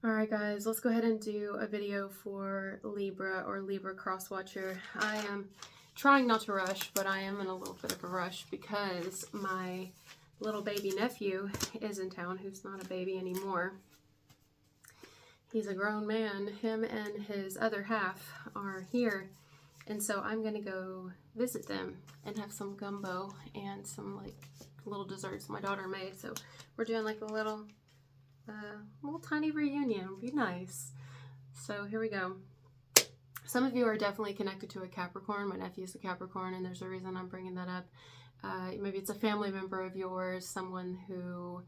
Alright guys, let's go ahead and do a video for Libra or Libra cross-watcher. I am trying not to rush, but I am in a little bit of a rush because my little baby nephew is in town, who's not a baby anymore. He's a grown man. Him and his other half are here, and so I'm gonna go visit them and have some gumbo and some like little desserts my daughter made. So we're doing like a little tiny reunion. Would be nice. So here we go. Some of you are definitely connected to a Capricorn. My nephew's a Capricorn, and there's a reason I'm bringing that up. Maybe it's a family member of yours, someone who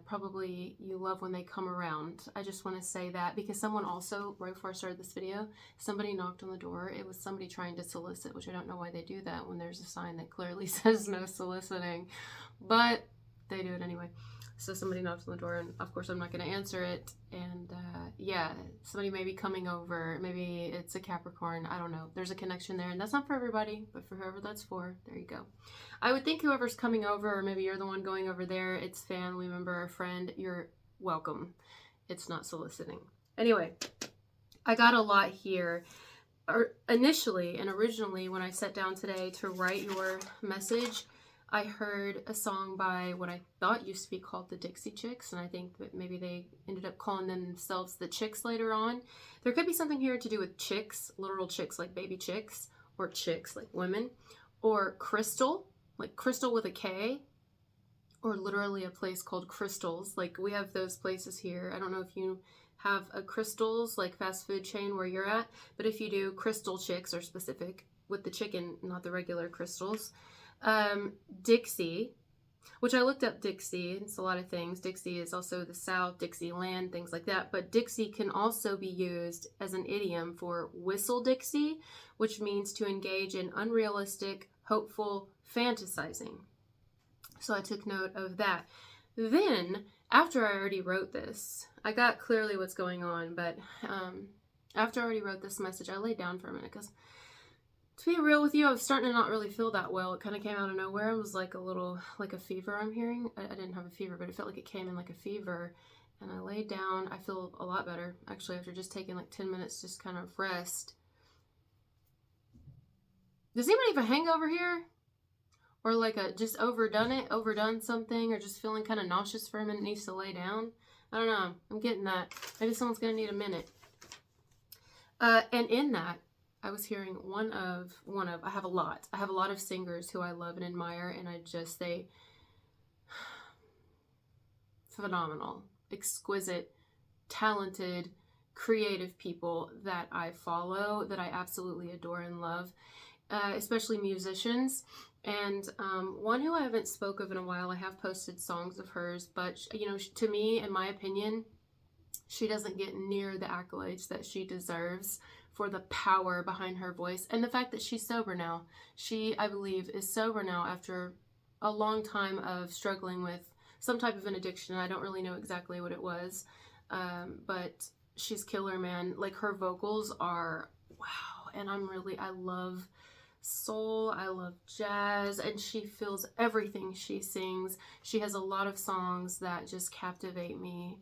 probably you love when they come around. I just want to say that because someone also, right before I started this video, somebody knocked on the door. It was somebody trying to solicit, which I don't know why they do that when there's a sign that clearly says no soliciting, but they do it anyway. So somebody knocked on the door, and of course I'm not going to answer it. And yeah, somebody may be coming over. Maybe it's a Capricorn. I don't know. There's a connection there, and that's not for everybody, but for whoever that's for, there you go. I would think whoever's coming over, or maybe you're the one going over there, it's family member or friend, you're welcome. It's not soliciting. Anyway, I got a lot here. Initially and originally, when I sat down today to write your message, I heard a song by what I thought used to be called the Dixie Chicks, and I think that maybe they ended up calling themselves the Chicks later on. There could be something here to do with chicks, literal chicks like baby chicks, or chicks like women, or crystal, like crystal with a K, or literally a place called Crystals. Like we have those places here. I don't know if you have a Crystals, like fast food chain where you're at, but if you do, Crystal Chicks are specific with the chicken, not the regular crystals. Dixie, which I looked up Dixie, it's a lot of things. Dixie is also the South, Dixieland, things like that. But Dixie can also be used as an idiom for whistle Dixie, which means to engage in unrealistic, hopeful fantasizing. So I took note of that. Then, after I already wrote this, I got clearly what's going on, but after I already wrote this message, I laid down for a minute because, to be real with you, I was starting to not really feel that well. It kind of came out of nowhere. It was like a little, like a fever I'm hearing. I didn't have a fever, but it felt like it came in like a fever. And I laid down. I feel a lot better, actually, after just taking like 10 minutes just kind of rest. Does anybody have a hangover here? Or like a just overdone something, or just feeling kind of nauseous for a minute, needs to lay down? I don't know. I'm getting that. Maybe someone's going to need a minute. And in that, I was hearing one of, I have a lot of singers who I love and admire, and they, phenomenal, exquisite, talented, creative people that I follow, that I absolutely adore and love, especially musicians. And one who I haven't spoke of in a while, I have posted songs of hers, but you know, to me, in my opinion, she doesn't get near the accolades that she deserves for the power behind her voice and the fact that she's sober now. She, I believe, is sober now after a long time of struggling with some type of an addiction. I don't really know exactly what it was, but she's killer, man. Like, her vocals are wow, and I love soul, I love jazz, and she feels everything she sings. She has a lot of songs that just captivate me,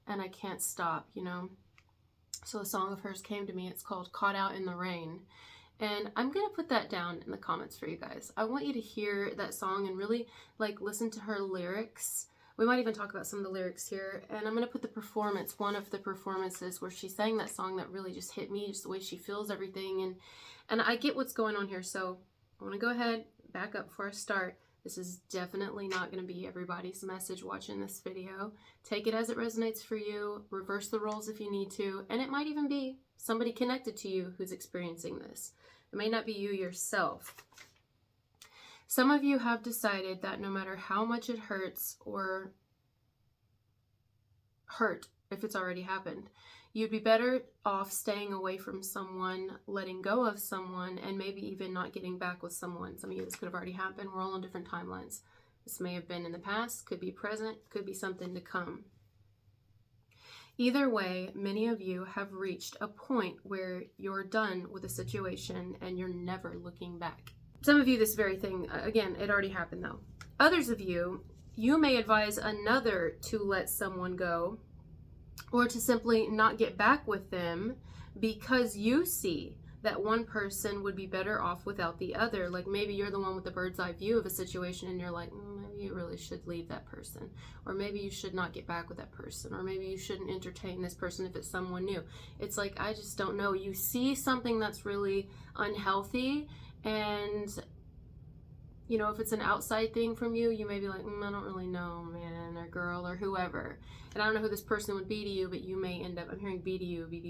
and I can't stop, you know. So a song of hers came to me. It's called Caught Out in the Rain. And I'm going to put that down in the comments for you guys. I want you to hear that song and really like listen to her lyrics. We might even talk about some of the lyrics here. And I'm going to put the performance, one of the performances where she sang that song that really just hit me, just the way she feels everything. And I get what's going on here. So I want to go ahead, back up before I start. This is definitely not going to be everybody's message watching this video. Take it as it resonates for you. Reverse the roles if you need to. And it might even be somebody connected to you who's experiencing this. It may not be you yourself. Some of you have decided that no matter how much it hurts or hurt if it's already happened, you'd be better off staying away from someone, letting go of someone, and maybe even not getting back with someone. Some of you, this could have already happened. We're all on different timelines. This may have been in the past, could be present, could be something to come. Either way, many of you have reached a point where you're done with a situation and you're never looking back. Some of you, this very thing, again, it already happened though. Others of you, you may advise another to let someone go, or to simply not get back with them because you see that one person would be better off without the other. Like maybe you're the one with the bird's eye view of a situation and you're like, maybe you really should leave that person, or maybe you should not get back with that person, or maybe you shouldn't entertain this person if it's someone new. It's like, I just don't know. You see something that's really unhealthy, and you know, if it's an outside thing from you, you may be like, I don't really know, man, or girl, or whoever. And I don't know who this person would be to you, but you may end up, I'm hearing BDSM.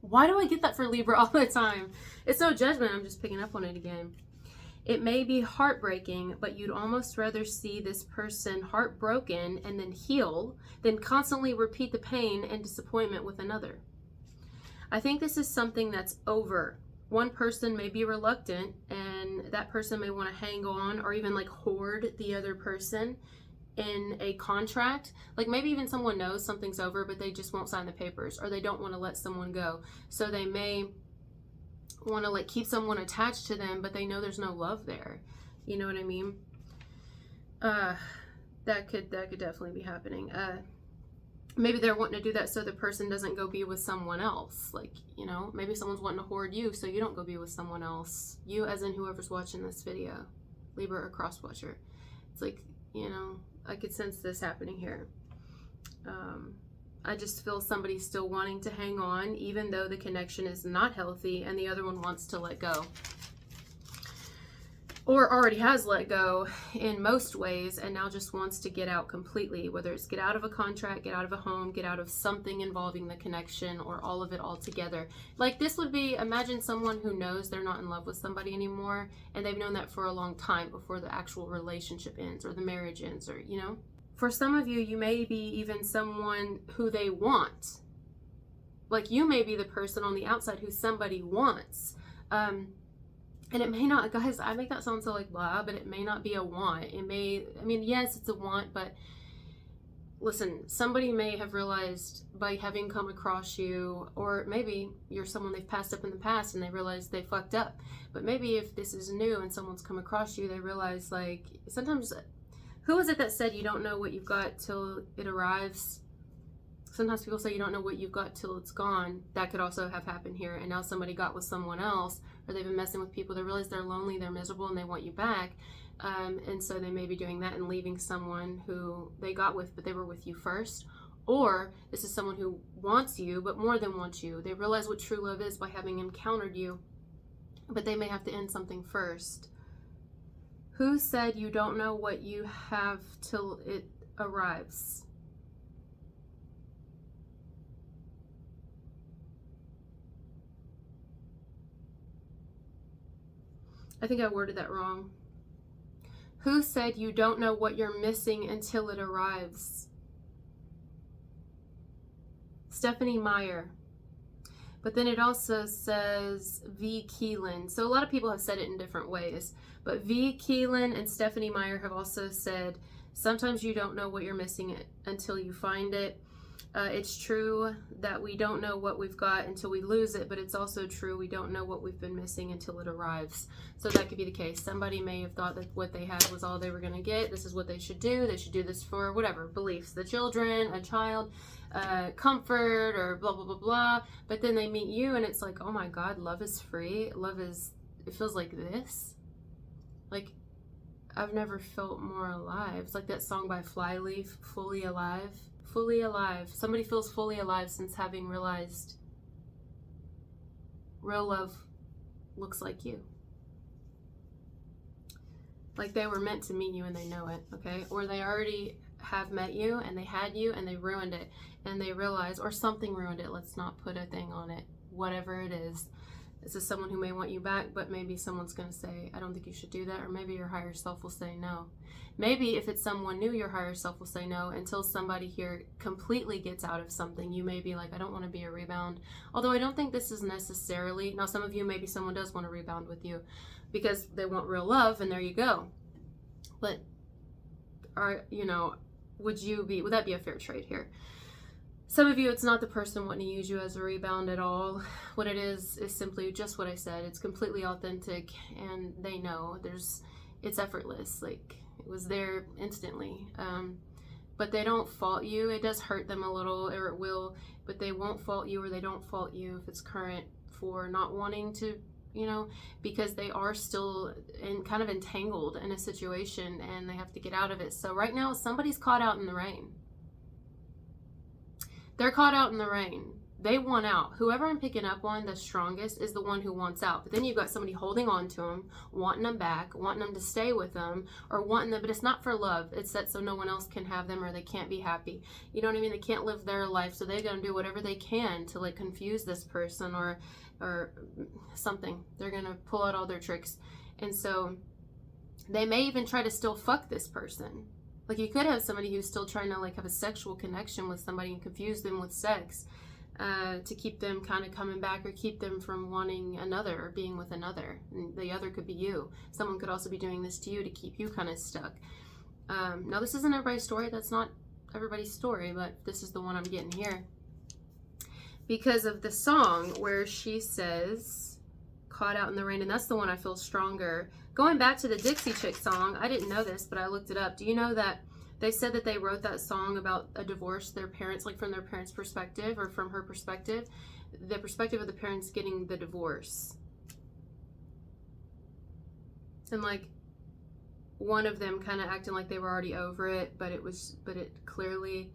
Why do I get that for Libra all the time? It's no judgment, I'm just picking up on it again. It may be heartbreaking, but you'd almost rather see this person heartbroken and then heal than constantly repeat the pain and disappointment with another. I think this is something that's over. One person may be reluctant, and that person may want to hang on or even like hoard the other person in a contract. Like maybe even someone knows something's over, but they just won't sign the papers, or they don't want to let someone go. So they may want to like keep someone attached to them, but they know there's no love there. You know what I mean? That could definitely be happening. Maybe they're wanting to do that so the person doesn't go be with someone else. Like, you know, maybe someone's wanting to hoard you so you don't go be with someone else. You as in whoever's watching this video, Libra or cross watcher. It's like, you know, I could sense this happening here. I just feel somebody still wanting to hang on even though the connection is not healthy and the other one wants to let go. Or already has let go in most ways and now just wants to get out completely, whether it's get out of a contract, get out of a home, get out of something involving the connection, or all of it all together. Like this would be, imagine someone who knows they're not in love with somebody anymore, and they've known that for a long time before the actual relationship ends or the marriage ends, or, you know. For some of you, you may be even someone who they want. Like you may be the person on the outside who somebody wants. And it may not, guys, I make that sound so like blah, but it may not be a want. It may, I mean, yes, it's a want, but listen, somebody may have realized by having come across you, or maybe you're someone they've passed up in the past and they realize they fucked up. But maybe if this is new and someone's come across you, they realize like, sometimes, who was it that said you don't know what you've got till it arrives? Sometimes people say you don't know what you've got till it's gone. That could also have happened here. And now somebody got with someone else, or they've been messing with people. They realize they're lonely, they're miserable, and they want you back. And so they may be doing that and leaving someone who they got with, but they were with you first. Or this is someone who wants you, but more than wants you. They realize what true love is by having encountered you, but they may have to end something first. Who said you don't know what you have till it arrives? I think I worded that wrong. Who said you don't know what you're missing until it arrives? Stephanie Meyer. But then it also says V. Keelan. So a lot of people have said it in different ways. But V. Keelan and Stephanie Meyer have also said, sometimes you don't know what you're missing until you find it. It's true that we don't know what we've got until we lose it, but it's also true we don't know what we've been missing until it arrives. So that could be the case. Somebody may have thought that what they had was all they were going to get. This is what they should do. They should do this for whatever, beliefs, the children, a child, comfort, or blah, blah, blah, blah. But then they meet you and it's like, oh my God, love is free. Love is, it feels like this. Like, I've never felt more alive. It's like that song by Flyleaf, Fully Alive. Fully alive. Somebody feels fully alive since having realized real love looks like you. Like they were meant to meet you and they know it, okay? Or they already have met you and they had you and they ruined it and they realize, or something ruined it. Let's not put a thing on it. Whatever it is. This is someone who may want you back, but maybe someone's going to say, I don't think you should do that. Or maybe your higher self will say no. Maybe if it's someone new, your higher self will say no until somebody here completely gets out of something. You may be like, I don't want to be a rebound. Although I don't think this is necessarily, now some of you, maybe someone does want to rebound with you because they want real love, and there you go. But, you know, would that be a fair trade here? Some of you, it's not the person wanting to use you as a rebound at all. What it is simply just what I said. It's completely authentic, and they know it's effortless. Like, it was there instantly. but they don't fault you. It does hurt them a little, or it will, but they won't fault you, or they don't fault you if it's current, for not wanting to, you know, because they are still kind of entangled in a situation and they have to get out of it. So right now somebody's caught out in the rain. They're caught out in the rain. They want out. Whoever I'm picking up on, the strongest, is the one who wants out. But then you've got somebody holding on to them, wanting them back, wanting them to stay with them, or wanting them, but it's not for love. It's that so no one else can have them, or they can't be happy. You know what I mean? They can't live their life, so they're going to do whatever they can to like confuse this person or something. They're going to pull out all their tricks. And so they may even try to still fuck this person. Like you could have somebody who's still trying to like have a sexual connection with somebody and confuse them with sex. To keep them kind of coming back, or keep them from wanting another or being with another. And the other could be you. Someone could also be doing this to you to keep you kind of stuck. Now this isn't everybody's story. That's not everybody's story, but this is the one I'm getting here. Because of the song where she says, caught out in the rain, and that's the one I feel stronger. Going back to the Dixie Chick song, I didn't know this, but I looked it up. Do you know that they said that they wrote that song about a divorce, their parents, like from their parents' perspective, or from her perspective, the perspective of the parents getting the divorce. And like one of them kind of acting like they were already over it, but it clearly,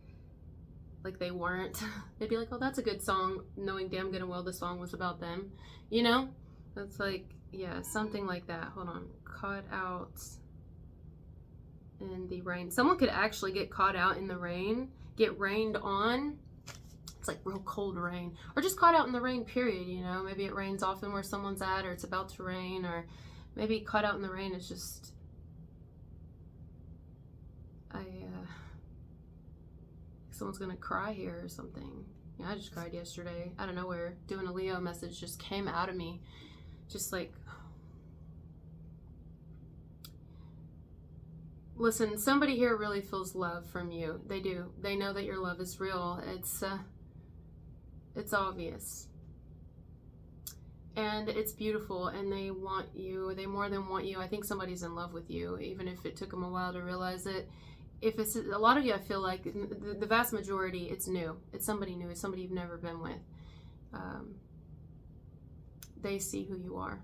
like they weren't. They'd be like, oh, that's a good song, knowing damn good and well the song was about them. You know? That's like, yeah, something like that. Hold on. Caught out in the rain. Someone could actually get caught out in the rain, get rained on. It's like real cold rain, or just caught out in the rain, period. You know, maybe it rains often where someone's at, or it's about to rain, or maybe caught out in the rain is just, someone's gonna cry here or something. Yeah, I just cried yesterday out of nowhere. Doing a Leo message just came out of me, just like, listen, somebody here really feels love from you. They do. They know that your love is real. It's obvious. And it's beautiful, and they want you. They more than want you. I think somebody's in love with you, even if it took them a while to realize it. If it's a lot of you, I feel like the vast majority, it's new. It's somebody new. It's somebody you've never been with. They see who you are.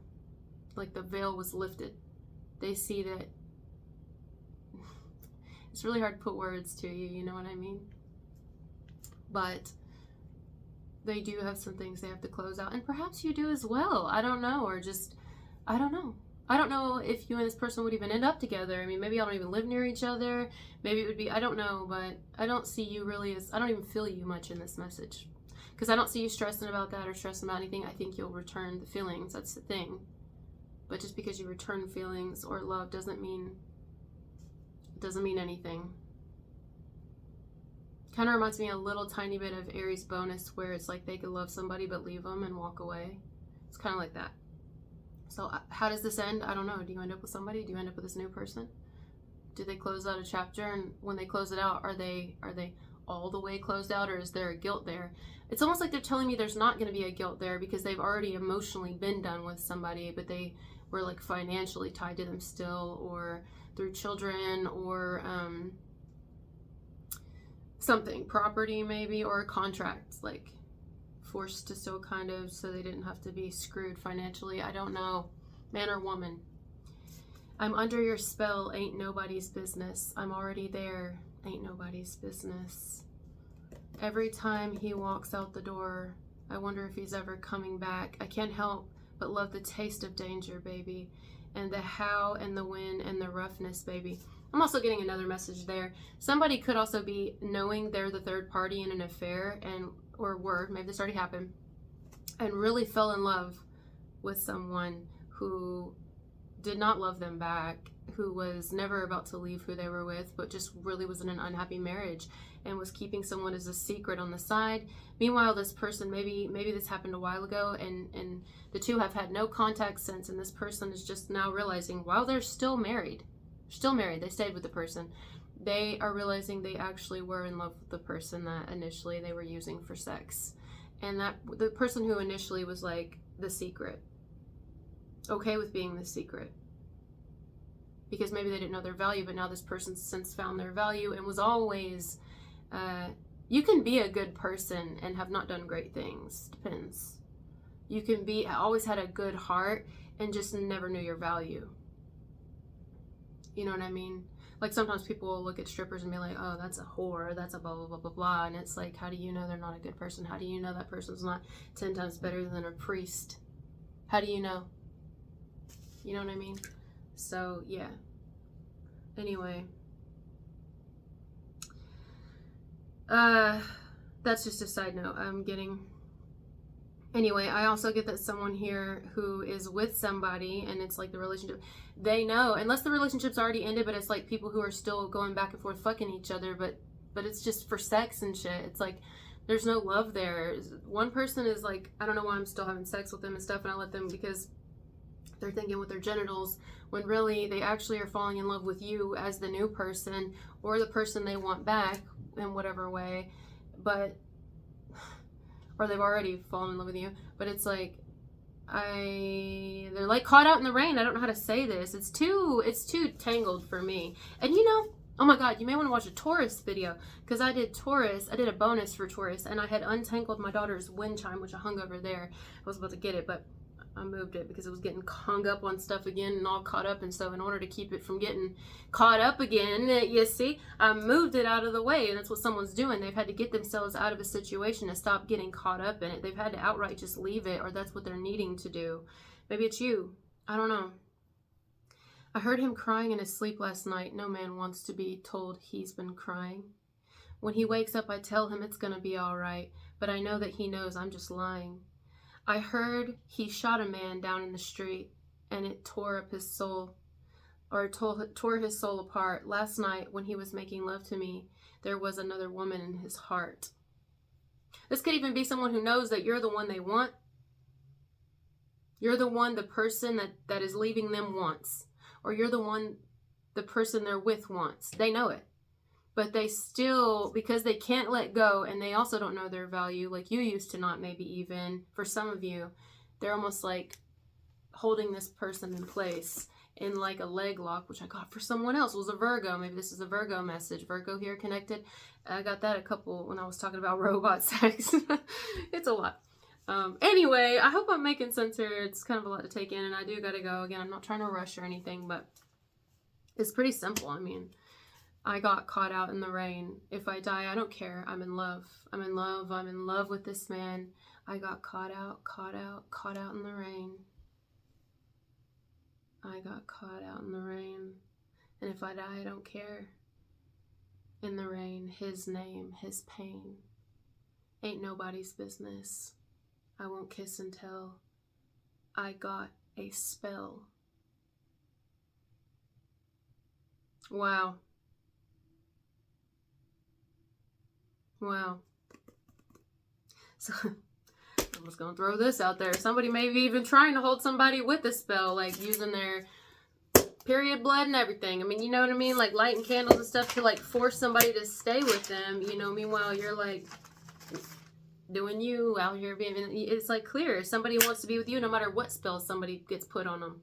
Like the veil was lifted. They see that. It's really hard to put words to you, you know what I mean? But they do have some things they have to close out, and perhaps you do as well. I don't know, or just, I don't know. I don't know if you and this person would even end up together. I mean, maybe y'all don't even live near each other. Maybe it would be, I don't know, but I don't see you really as, I don't even feel you much in this message. Because I don't see you stressing about that or stressing about anything. I think you'll return the feelings. That's the thing. But just because you return feelings or love doesn't mean anything. Kind of reminds me a little tiny bit of Aries bonus, where it's like they could love somebody but leave them and walk away. It's kind of like that. So how does this end? I don't know. Do you end up with somebody? Do you end up with this new person? Do they close out a chapter? And when they close it out, are they all the way closed out, or is there a guilt there? It's almost like they're telling me there's not going to be a guilt there, because they've already emotionally been done with somebody, but they were like financially tied to them still, or through children, or something, property maybe, or a contract, like forced to still kind of, so they didn't have to be screwed financially. I don't know, man or woman. I'm under your spell, ain't nobody's business. I'm already there, ain't nobody's business. Every time he walks out the door, I wonder if he's ever coming back. I can't help but love the taste of danger, baby, and the how and the when and the roughness, baby. I'm also getting another message there. Somebody could also be knowing they're the third party in an affair, or were, maybe this already happened, and really fell in love with someone who did not love them back, who was never about to leave who they were with, but just really was in an unhappy marriage and was keeping someone as a secret on the side. Meanwhile, this person, maybe this happened a while ago, and the two have had no contact since, and this person is just now realizing, while they're still married, they stayed with the person, they are realizing they actually were in love with the person that initially they were using for sex. And that the person who initially was like the secret, okay with being the secret, because maybe they didn't know their value, but now this person's since found their value and was always, you can be a good person and have not done great things. Depends. You can be, always had a good heart and just never knew your value. You know what I mean? Like sometimes people will look at strippers and be like, oh, that's a whore, that's a blah, blah, blah, blah, blah. And it's like, how do you know they're not a good person? How do you know that person's not 10 times better than a priest? How do you know? You know what I mean? So, yeah. Anyway. That's just a side note. Anyway, I also get that someone here who is with somebody and it's like the relationship, they know, unless the relationship's already ended, but it's like people who are still going back and forth fucking each other, but it's just for sex and shit. It's like, there's no love there. One person is like, I don't know why I'm still having sex with them and stuff, and I let them because they're thinking with their genitals, when really they actually are falling in love with you as the new person or the person they want back in whatever way, but or they've already fallen in love with you, but it's like they're like caught out in the rain. I don't know how to say this. It's too tangled for me. And you know, oh my god, you may want to watch a Taurus video, because I did a bonus for Taurus, and I had untangled my daughter's wind chime, which I hung over there. I was about to get it, but I moved it because it was getting hung up on stuff again and all caught up, and so in order to keep it from getting caught up again, you see, I moved it out of the way. And that's what someone's doing. They've had to get themselves out of a situation to stop getting caught up in it. They've had to outright just leave it, or that's what they're needing to do. Maybe it's you. I don't know. I heard him crying in his sleep last night. No man wants to be told he's been crying. When he wakes up, I tell him it's gonna be all right, but I know that he knows I'm just lying. I heard he shot a man down in the street, and it tore up his soul, or tore his soul apart. Last night, when he was making love to me, there was another woman in his heart. This could even be someone who knows that you're the one they want. You're the one the person that is leaving them wants, or you're the one the person they're with wants. They know it. But they still, because they can't let go, and they also don't know their value, like you used to not, maybe even, for some of you, they're almost like holding this person in place in like a leg lock, which I got for someone else. It was a Virgo. Maybe this is a Virgo message. Virgo here connected. I got that a couple when I was talking about robot sex. It's a lot. Anyway, I hope I'm making sense here. It's kind of a lot to take in, and I do gotta go. Again, I'm not trying to rush or anything, but it's pretty simple. I mean, I got caught out in the rain. If I die, I don't care. I'm in love. I'm in love. I'm in love with this man. I got caught out in the rain. I got caught out in the rain. And if I die, I don't care. In the rain, his name, his pain. Ain't nobody's business. I won't kiss and tell. I got a spell. Wow. Wow. So, I'm just gonna throw this out there. Somebody may be even trying to hold somebody with a spell, like using their period blood and everything. I mean, you know what I mean? Like lighting candles and stuff to like force somebody to stay with them, you know, meanwhile you're like doing you out here being, it's like clear. Somebody wants to be with you no matter what spell somebody gets put on them.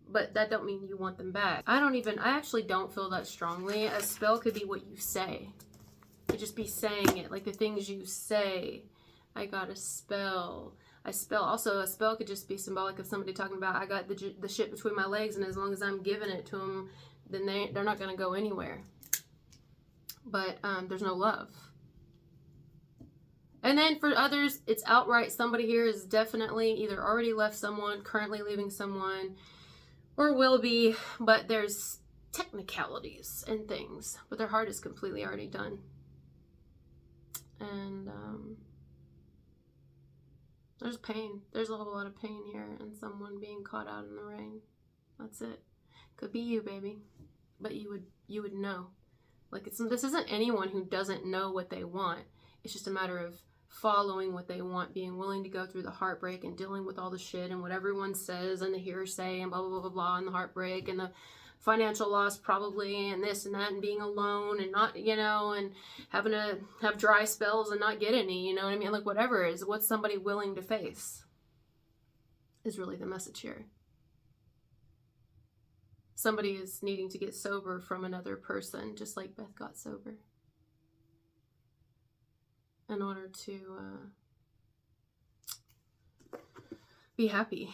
But that don't mean you want them back. I actually don't feel that strongly. A spell could be what you say. You just be saying it, like the things you say. I got a spell. Also, a spell could just be symbolic of somebody talking about, I got the shit between my legs, and as long as I'm giving it to them, then they're not going to go anywhere. But there's no love. And then for others, it's outright. Somebody here is definitely either already left someone, currently leaving someone, or will be, but there's technicalities and things. But their heart is completely already done. And there's pain. There's a whole lot of pain here, and someone being caught out in the rain. That's it. Could be you, baby. But you would know. Like this isn't anyone who doesn't know what they want. It's just a matter of following what they want, being willing to go through the heartbreak and dealing with all the shit and what everyone says and the hearsay and blah blah blah blah blah, and the heartbreak and the financial loss probably, and this and that, and being alone and not, you know, and having to have dry spells and not get any, you know what I mean? Like whatever it is, what's somebody willing to face is really the message here. somebody is needing to get sober from another person, just like Beth got sober, in order to be happy.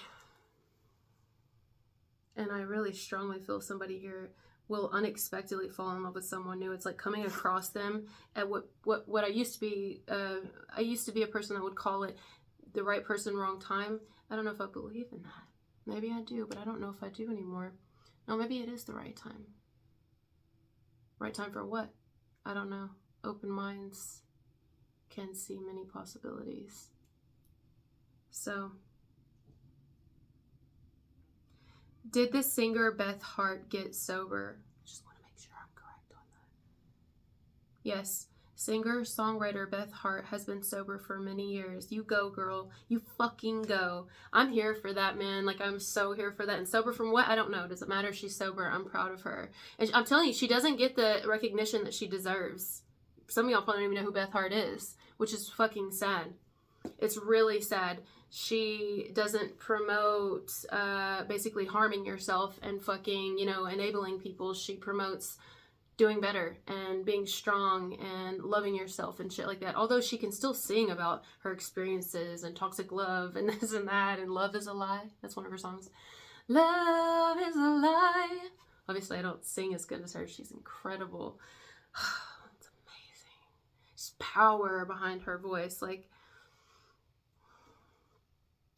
And I really strongly feel somebody here will unexpectedly fall in love with someone new. It's like coming across them at what I used to be. I used to be a person that would call it the right person, wrong time. I don't know if I believe in that. Maybe I do, but I don't know if I do anymore. No, maybe it is the right time. Right time for what? I don't know. Open minds can see many possibilities. So, did the singer Beth Hart get sober? I just want to make sure I'm correct on that. Yes. Singer, songwriter Beth Hart has been sober for many years. You go, girl. You fucking go. I'm here for that, man. Like, I'm so here for that. And sober from what? I don't know. Does it matter if she's sober? I'm proud of her. And I'm telling you, she doesn't get the recognition that she deserves. Some of y'all probably don't even know who Beth Hart is, which is fucking sad. It's really sad. She doesn't promote basically harming yourself and fucking, enabling people. She promotes doing better and being strong and loving yourself and shit like that. Although she can still sing about her experiences and toxic love and this and that and love is a lie. That's one of her songs. Love is a lie. Obviously, I don't sing as good as her. She's incredible. It's amazing. There's power behind her voice. Like,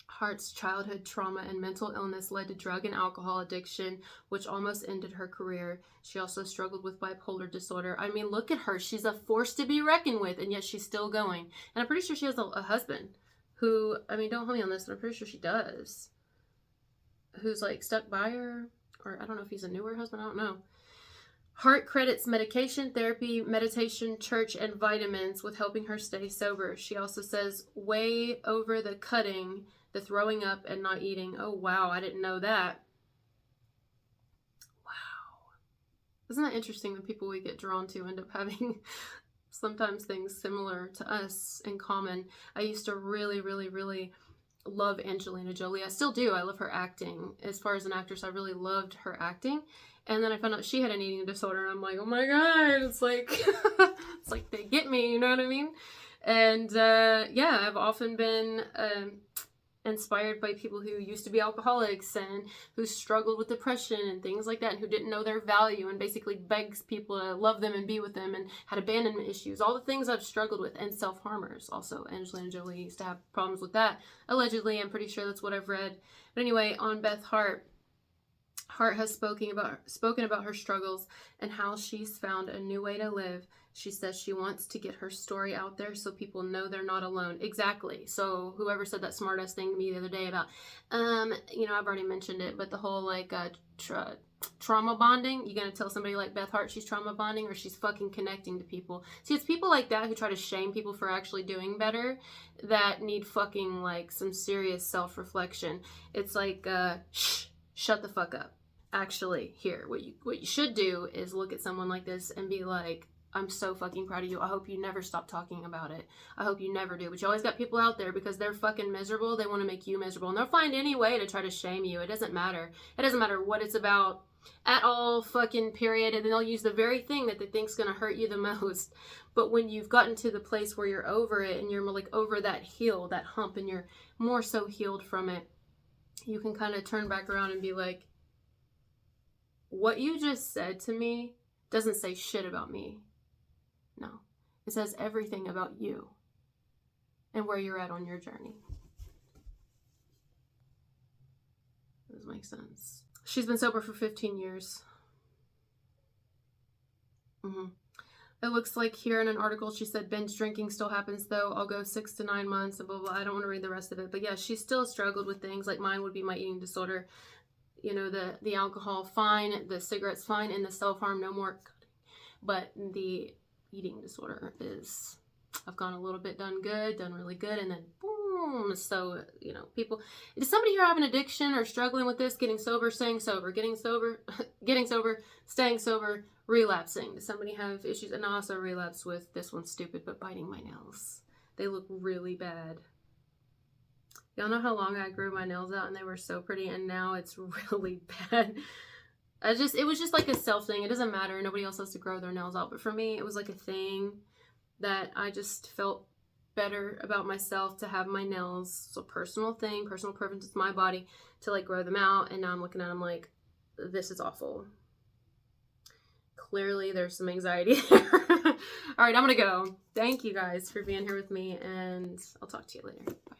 Hart's childhood trauma and mental illness led to drug and alcohol addiction, which almost ended her career. She also struggled with bipolar disorder. I mean, look at her. She's a force to be reckoned with, and yet she's still going. And I'm pretty sure she has a husband who, I mean, don't hold me on this, but I'm pretty sure she does, who's like stuck by her, or I don't know if he's a newer husband. I don't know. Hart credits medication, therapy, meditation, church, and vitamins with helping her stay sober. She also says, way over the cutting, the throwing up and not eating. Oh, wow. I didn't know that. Wow. Isn't that interesting that people we get drawn to end up having sometimes things similar to us in common? I used to really, really, really love Angelina Jolie. I still do. I love her acting. As far as an actress, I really loved her acting. And then I found out she had an eating disorder, and I'm like, oh my God, it's like, it's like they get me, you know what I mean? And yeah, I've often been inspired by people who used to be alcoholics and who struggled with depression and things like that, and who didn't know their value and basically begs people to love them and be with them, and had abandonment issues, all the things I've struggled with, and self-harmers. Also, Angelina Jolie used to have problems with that, allegedly. I'm pretty sure that's what I've read. But anyway, on Beth Hart, Hart has spoken about her struggles and how she's found a new way to live. She says she wants to get her story out there so people know they're not alone. Exactly. So whoever said that smart ass thing to me the other day about, I've already mentioned it, but the whole like trauma bonding. You gonna tell somebody like Beth Hart she's trauma bonding, or she's fucking connecting to people? See, it's people like that who try to shame people for actually doing better that need fucking like some serious self-reflection. It's like, shut the fuck up. Actually, here, what you should do is look at someone like this and be like, I'm so fucking proud of you. I hope you never stop talking about it. I hope you never do. But you always got people out there, because they're fucking miserable, they want to make you miserable. And they'll find any way to try to shame you. It doesn't matter. It doesn't matter what it's about at all, fucking period. And then they'll use the very thing that they think's going to hurt you the most. But when you've gotten to the place where you're over it, and you're like over that hill, that hump, and you're more so healed from it, you can kind of turn back around and be like, what you just said to me doesn't say shit about me. No, it says everything about you and where you're at on your journey. Does this make sense? She's been sober for 15 years. It looks like here in an article she said binge drinking still happens though. I'll go 6 to 9 months and blah, blah, blah. I don't want to read the rest of it. But yeah, she still struggled with things like mine would be my eating disorder. The alcohol, fine. The cigarettes, fine. And the self-harm, no more. But the eating disorder is, I've gone a little bit, done really good, and then boom. So, people, is somebody here have an addiction or struggling with this? Getting sober, staying sober, getting sober, getting sober, staying sober, relapsing. Does somebody have issues? And I also relapse with, this one's stupid, but biting my nails. They look really bad. Y'all know how long I grew my nails out and they were so pretty, and now it's really bad. it was just like a self thing. It doesn't matter. Nobody else has to grow their nails out. But for me, it was like a thing that I just felt better about myself to have my nails. So personal thing, personal preference, it's my body to like grow them out. And now I'm looking at them like, this is awful. Clearly there's some anxiety there. All right, I'm gonna go. Thank you guys for being here with me, and I'll talk to you later. Bye.